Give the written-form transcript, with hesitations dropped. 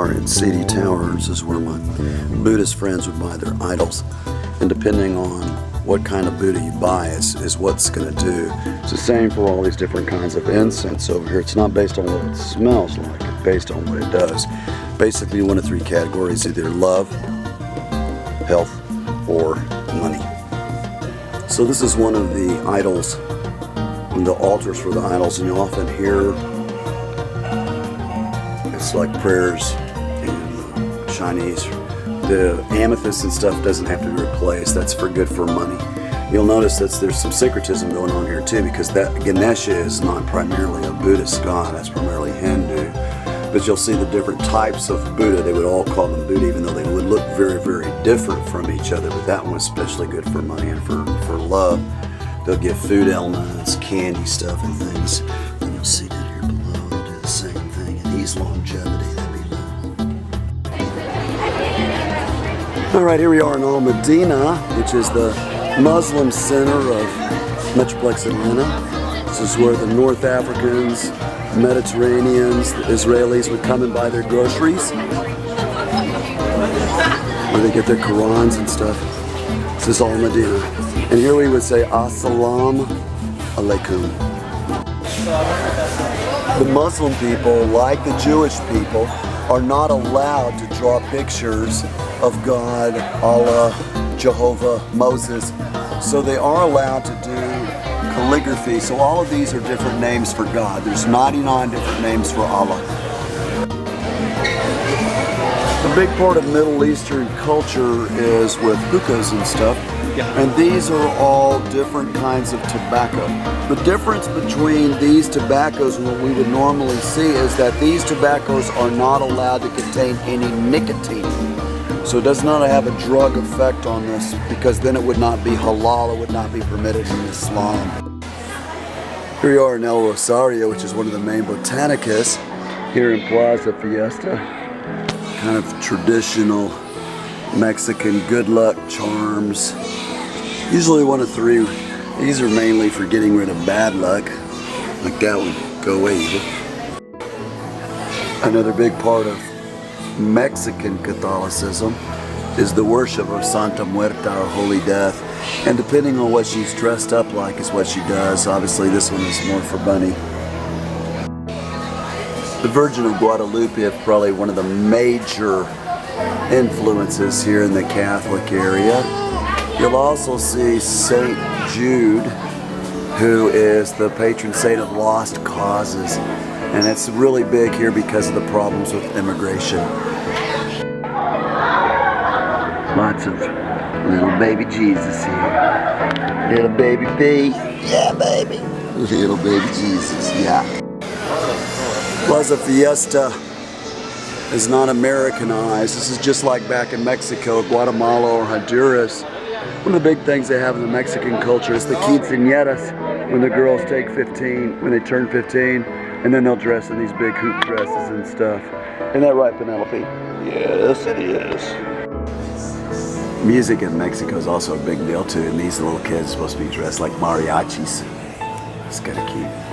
are in C.D. Towers is where my Buddhist friends would buy their idols. And depending on what kind of Buddha you buy is what's going to do. It's the same for all these different kinds of incense over here. It's not based on what it smells like, it's based on what it does. Basically one of three categories, either love, health, or money. So this is one of the idols, the altars for the idols, and you often hear it's like prayers in Chinese. The amethyst and stuff doesn't have to be replaced. That's for good for money. You'll notice that there's some syncretism going on here too, because that Ganesha is not primarily a Buddhist god, that's primarily Hindu. But you'll see the different types of Buddha. They would all call them Buddha, even though they would look very, very different from each other. But that one was especially good for money and for love. They'll give food elements, candy stuff and things. And you'll see down here below, they'll do the same thing. And he's longevity, that'd be love. All right, here we are in Al Medina, which is the Muslim center of Metroplex Atlanta. This is where the North Africans, Mediterraneans, the Israelis would come and buy their groceries, where they get their Qurans and stuff. This is Al Medina. And here we would say, Assalamu alaikum. The Muslim people, like the Jewish people, are not allowed to draw pictures of God, Allah, Jehovah, Moses. So they are allowed to do calligraphy. So all of these are different names for God. There's 99 different names for Allah. A big part of Middle Eastern culture is with hookahs and stuff. And these are all different kinds of tobacco. The difference between these tobaccos and what we would normally see is that these tobaccos are not allowed to contain any nicotine. So it does not have a drug effect on this, because then it would not be halal, it would not be permitted in Islam. Here we are in El Rosario, which is one of the main botanicas here in Plaza Fiesta. Kind of traditional Mexican good luck charms. Usually one of three. These are mainly for getting rid of bad luck. Like that one, go away evil. Another big part of Mexican Catholicism is the worship of Santa Muerta, or Holy Death. And depending on what she's dressed up like is what she does. Obviously this one is more for Bunny. The Virgin of Guadalupe is probably one of the major influences here in the Catholic area. You'll also see St. Jude, who is the patron saint of lost causes. And it's really big here because of the problems with immigration. Lots of little baby Jesus here. Little baby B. Yeah, baby. Little baby Jesus, yeah. Plaza Fiesta is not Americanized. This is just like back in Mexico, Guatemala, or Honduras. One of the big things they have in the Mexican culture is the quinceañeras, when the girls take 15, when they turn 15, and then they'll dress in these big hoop dresses and stuff. Isn't that right, Penelope? Yes, it is. Music in Mexico is also a big deal too, and these little kids are supposed to be dressed like mariachis. It's kind of cute.